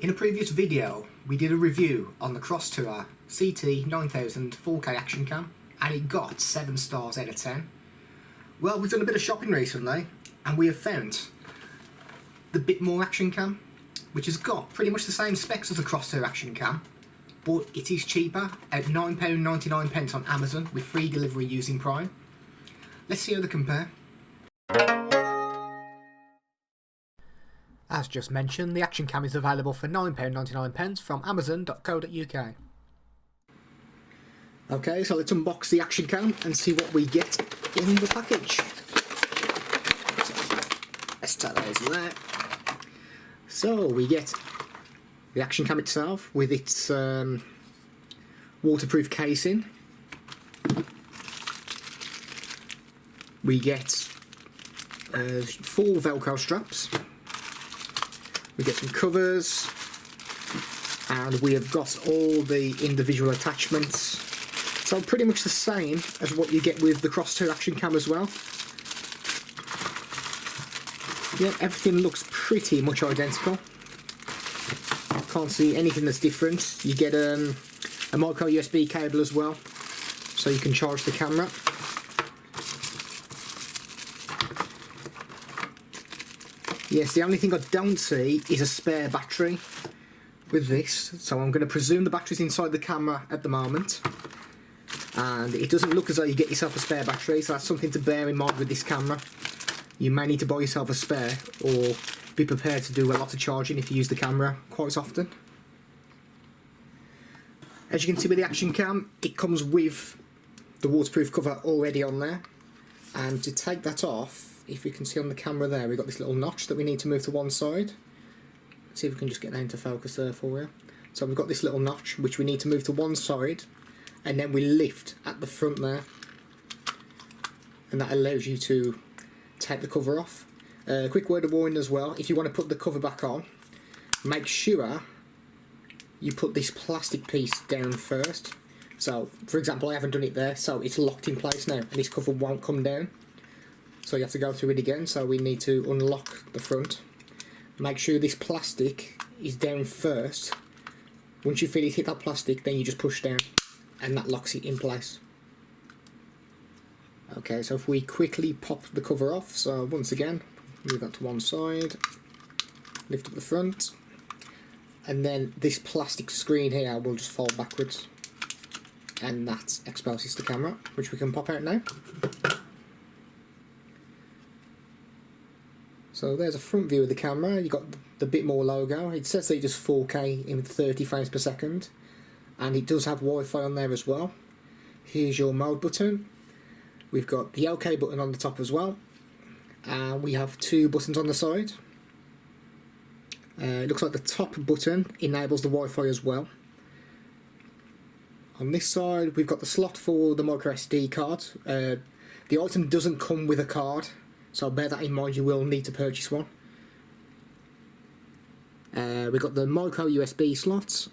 In a previous video, we did a review on the Crosstour CT9000 4K action cam, and it got 7 stars out of 10. Well, we've done a bit of shopping recently, and we have found the Bitmore Action Cam, which has got pretty much the same specs as the Crosstour Action Cam, but it is cheaper at £9.99 on Amazon with free delivery using Prime. Let's see how they compare. As just mentioned, the Action Cam is available for £9.99 from amazon.co.uk. Okay, so let's unbox the Action Cam and see what we get in the package. Let's take those there. So we get the Action Cam itself with its waterproof casing. We get 4 Velcro straps. We get some covers, and we have got all the individual attachments. So pretty much the same as what you get with the Crosstour Action Cam as well. Yeah, everything looks pretty much identical. Can't see anything that's different. You get a micro USB cable as well, so you can charge the camera. Yes, the only thing I don't see is a spare battery with this, so I'm going to presume the battery's inside the camera at the moment, and it doesn't look as though you get yourself a spare battery, so that's something to bear in mind with this camera. You may need to buy yourself a spare, or be prepared to do a lot of charging if you use the camera quite often. As you can see with the Action Cam, it comes with the waterproof cover already on there, and to take that off, if you can see on the camera there, we've got this little notch that we need to move to one side. Let's see if we can just get that into focus there for you. So we've got this little notch which we need to move to one side, and then we lift at the front there, and that allows you to take the cover off. Quick word of warning as well, if you want to put the cover back on, make sure you put this plastic piece down first. So for example, I haven't done it there, so it's locked in place now and this cover won't come down. So you have to go through it again, so we need to unlock the front. Make sure this plastic is down first. Once you feel it hit that plastic, then you just push down and that locks it in place. Okay, so if we quickly pop the cover off, so once again, move that to one side, lift up the front, and then this plastic screen here will just fold backwards, and that exposes the camera, which we can pop out now. So there's a front view of the camera. You've got the Bitmore logo. It says that it does 4K in 30 frames per second, and it does have Wi-Fi on there as well. Here's your mode button. We've got the OK button on the top as well, and we have 2 buttons on the side. It looks like the top button enables the Wi-Fi as well. On this side we've got the slot for the micro SD card. The item doesn't come with a card, so bear that in mind, you will need to purchase one. We've got the micro USB slots,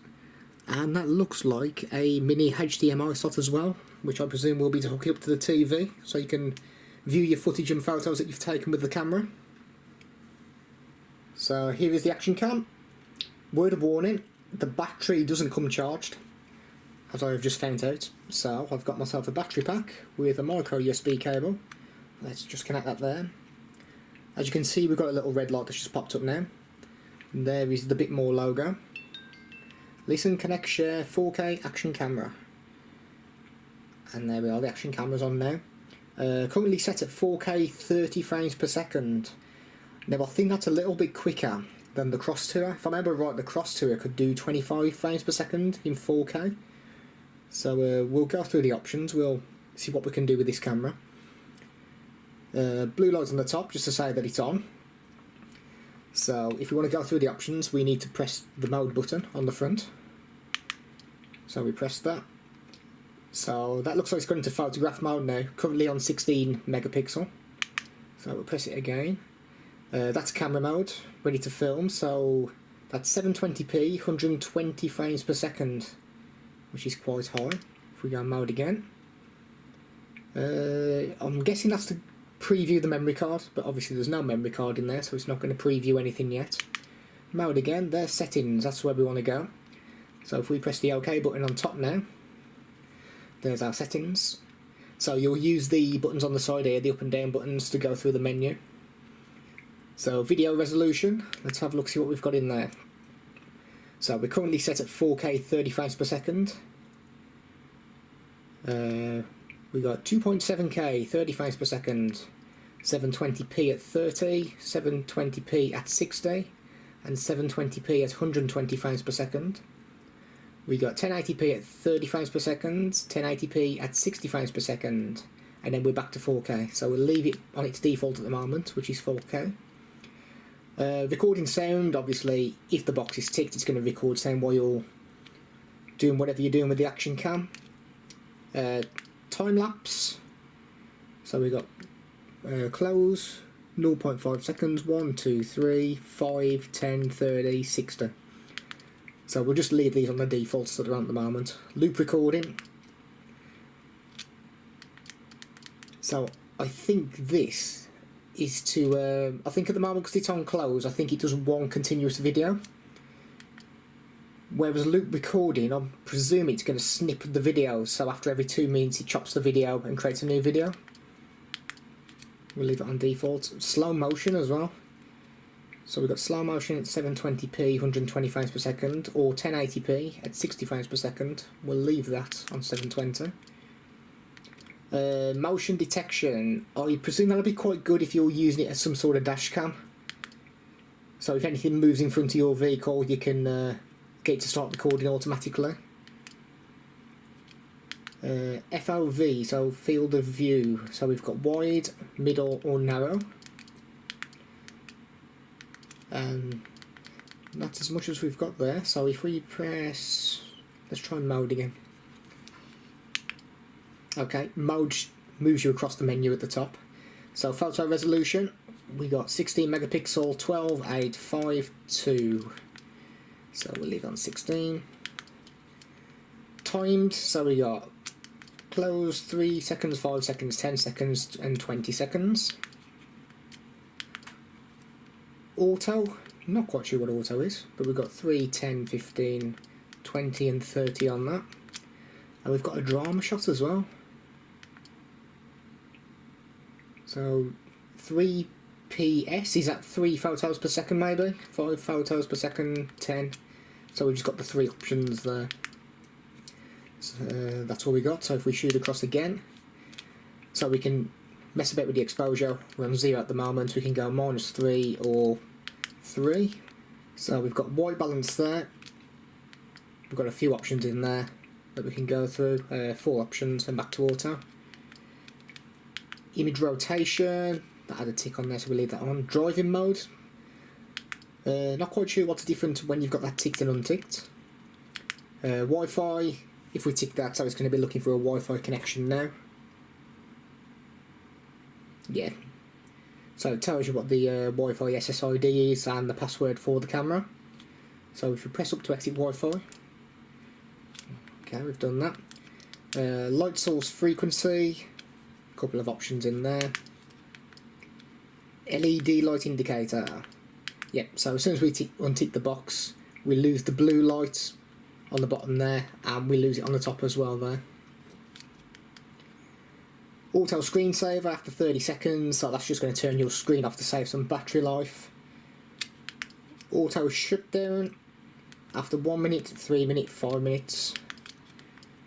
and that looks like a mini HDMI slot as well, which I presume will be to hook it up to the TV, so you can view your footage and photos that you've taken with the camera. So here is the Action Cam. Word of warning, the battery doesn't come charged, as I have just found out. So I've got myself a battery pack with a micro USB cable. Let's just connect that there. As you can see, we've got a little red light that's just popped up now. And there is the Bitmore logo. Listen, connect, share, 4K action camera. And there we are, the action camera's on now. Currently set at 4K 30 frames per second. Now I think that's a little bit quicker than the Crosstour. If I remember right, the Crosstour could do 25 frames per second in 4K. So we'll go through the options, we'll see what we can do with this camera. Blue lights on the top just to say that it's on. So if we want to go through the options, we need to press the mode button on the front. So we press that. So that looks like it's gone into photograph mode now, currently on 16 megapixel. So we'll press it again. That's camera mode, ready to film. So that's 720p, 120 frames per second, which is quite high. If we go mode again, I'm guessing that's to preview the memory card, but obviously there's no memory card in there, so it's not going to preview anything yet. mode again, there's settings, that's where we want to go. So if we press the OK button on top now, there's our settings. So you'll use the buttons on the side here, the up and down buttons, to go through the menu. So video resolution, let's have a look, see what we've got in there. So we're currently set at 4K 30 frames per second. We got 2.7K 30 frames per second, 720p at 30, 720p at 60, and 720p at 120 frames per second. We got 1080p at 30 frames per second, 1080p at 60 frames per second, and then we're back to 4K. So we'll leave it on its default at the moment, which is 4K. Recording sound, obviously, if the box is ticked, it's going to record sound while you're doing whatever you're doing with the action cam. Time lapse, so we got close, 0.5 seconds, 1, 2, 3, 5, 10, 30, 60. So we'll just leave these on the defaults that are on at the moment. Loop recording. So I think this is to, I think at the moment, because it's on close, I think it does one continuous video. Whereas loop recording, I presume it's going to snip the video, so after every 2 minutes it chops the video and creates a new video. We'll leave it on default. Slow motion as well. So we've got slow motion at 720p, 120 frames per second, or 1080p at 60 frames per second. We'll leave that on 720. Motion detection, I presume that'll be quite good if you're using it as some sort of dash cam. So if anything moves in front of your vehicle, you can get it to start recording automatically. FOV, so field of view, so we've got wide, middle or narrow, and that's as much as we've got there. So if we press, let's try mode again. Okay, mode moves you across the menu at the top. So photo resolution, we got 16 megapixel, 12.852. So we'll leave it on 16. Timed, so we got close, 3 seconds, 5 seconds, 10 seconds, and 20 seconds. Auto, not quite sure what auto is, but we've got 3, 10, 15, 20, and 30 on that. And we've got a drama shot as well. So 3 PS, is that 3 photos per second maybe? 5 photos per second, 10. So we've just got the 3 options there. So, that's all we got. So if we shoot across again, so we can mess a bit with the exposure. We're on 0 at the moment, we can go -3 or 3. So we've got white balance there. We've got a few options in there that we can go through. 4 options and back to auto. Image rotation, that had a tick on there, so we'll leave that on. Driving mode, not quite sure what's different when you've got that ticked and unticked. Wi-Fi, if we tick that, so it's going to be looking for a Wi-Fi connection now. Yeah, so it tells you what the Wi-Fi SSID is and the password for the camera. So if you press up to exit Wi-Fi, okay, we've done that. Light source frequency, a couple of options in there. LED light indicator. Yep, so as soon as we untick the box, we lose the blue light on the bottom there, and we lose it on the top as well there. Auto screensaver after 30 seconds, so that's just going to turn your screen off to save some battery life. Auto shutdown after 1 minute, 3 minutes, 5 minutes,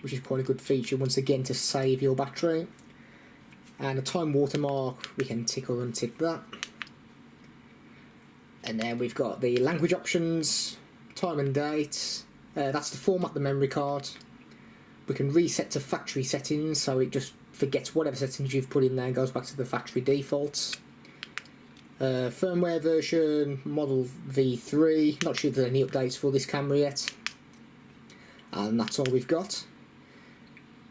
which is quite a good feature once again to save your battery. And a time watermark, we can tick or untick that. And then we've got the language options, time and date, that's to format the memory card. We can reset to factory settings, so it just forgets whatever settings you've put in there and goes back to the factory defaults. Firmware version, model V3, not sure if there's any updates for this camera yet. And that's all we've got.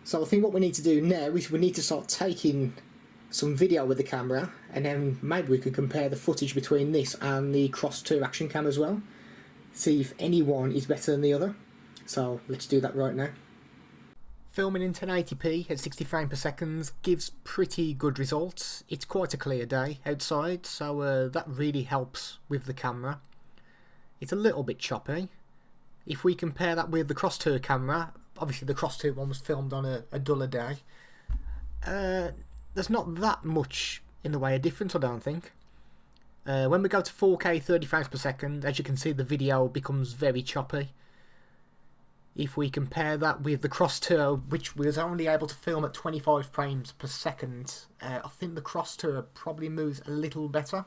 So I think what we need to do now is we need to start taking some video with the camera, and then maybe we could compare the footage between this and the Crosstour Action Cam as well. See if any one is better than the other. So let's do that right now. Filming in 1080p at 60 frames per second gives pretty good results. It's quite a clear day outside, so that really helps with the camera. it's a little bit choppy. If we compare that with the Crosstour camera, obviously the Crosstour one was filmed on a duller day, there's not that much in the way of difference, I don't think. When we go to 4K 30 frames per second, as you can see, the video becomes very choppy. If we compare that with the Crosstour, which was only able to film at 25 frames per second, I think the Crosstour probably moves a little better.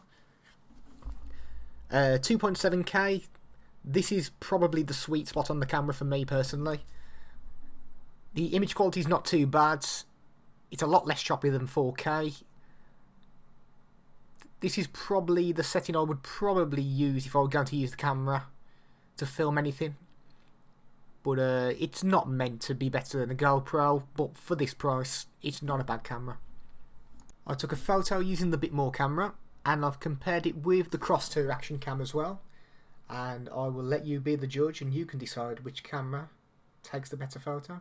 2.7K, this is probably the sweet spot on the camera for me personally. The image quality is not too bad. It's a lot less choppy than 4K. This is probably the setting I would probably use if I were going to use the camera to film anything. But it's not meant to be better than a GoPro, but for this price, it's not a bad camera. I took a photo using the Bitmore camera, and I've compared it with the Crosstour Action Cam as well. And I will let you be the judge, and you can decide which camera takes the better photo.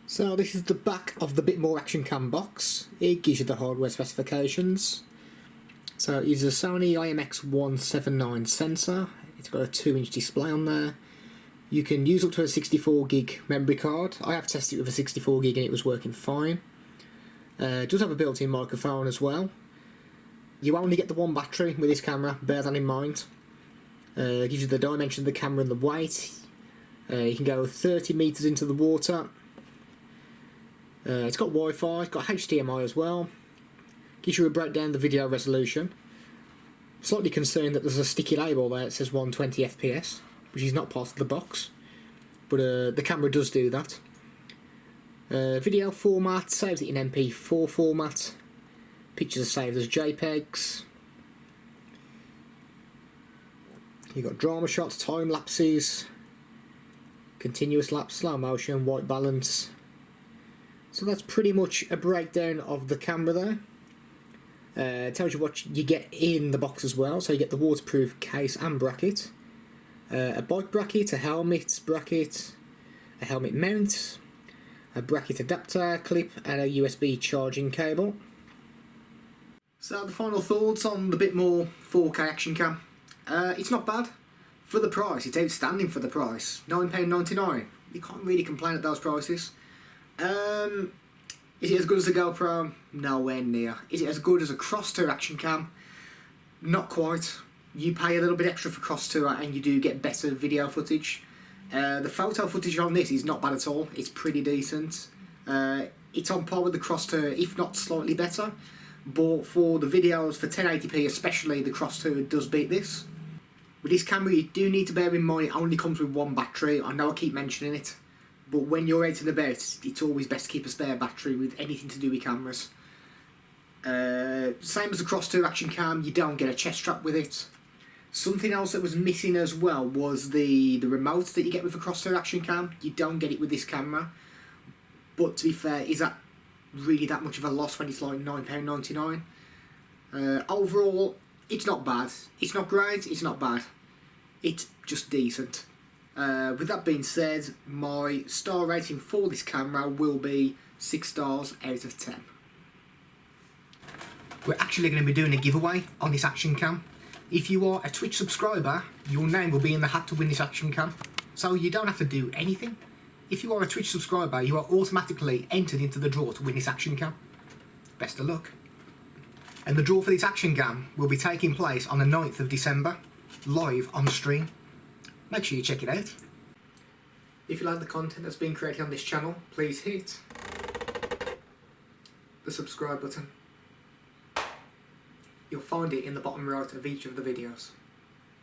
So this is the back of the Bitmore Action Cam box. It gives you the hardware specifications. So it uses a Sony IMX179 sensor. It's got a 2-inch display on there. You can use up to a 64 gig memory card. I have tested it with a 64 gig and it was working fine. It does have a built-in microphone as well. You only get the one battery with this camera, bear that in mind. It gives you the dimension of the camera and the weight. You can go 30 meters into the water. It's got Wi-Fi, it's got HDMI as well. Gives you a breakdown of the video resolution. Slightly concerned that there's a sticky label there that says 120 FPS, which is not part of the box, but the camera does do that. Video format, saves it in MP4 format. Pictures are saved as JPEGs. You've got drama shots, time lapses, continuous lapse, slow motion, white balance. So that's pretty much a breakdown of the camera there. It tells you what you get in the box as well. So you get the waterproof case and bracket, a bike bracket, a helmet bracket, a helmet mount, a bracket adapter clip, and a USB charging cable. So the final thoughts on the Bitmore 4K Action Cam. It's not bad. For the price, it's outstanding for the price. £9.99. You can't really complain at those prices. Is it as good as a GoPro? Nowhere near. Is it as good as a Crosstour Action Cam? Not quite. You pay a little bit extra for Crosstour and you do get better video footage. The photo footage on this is not bad at all. It's pretty decent. It's on par with the Crosstour, if not slightly better. But for the videos, for 1080p especially, the Crosstour does beat this. With this camera, you do need to bear in mind it only comes with one battery. I know I keep mentioning it, but when you're out and about, it's always best to keep a spare battery with anything to do with cameras. Same as the Crosstour Action Cam, you don't get a chest strap with it. Something else that was missing as well was the remote that you get with the Crosstour Action Cam. You don't get it with this camera. But to be fair, is that really that much of a loss when it's like £9.99? Overall, it's not bad. It's not great, it's not bad. It's just decent. With that being said, my star rating for this camera will be 6 stars out of 10. We're actually going to be doing a giveaway on this Action Cam. If you are a Twitch subscriber, your name will be in the hat to win this Action Cam. So you don't have to do anything. If you are a Twitch subscriber, you are automatically entered into the draw to win this Action Cam. Best of luck. And the draw for this Action Cam will be taking place on the 9th of December, live on stream. Make sure you check it out. If you like the content that's being created on this channel, please hit the subscribe button. You'll find it in the bottom right of each of the videos.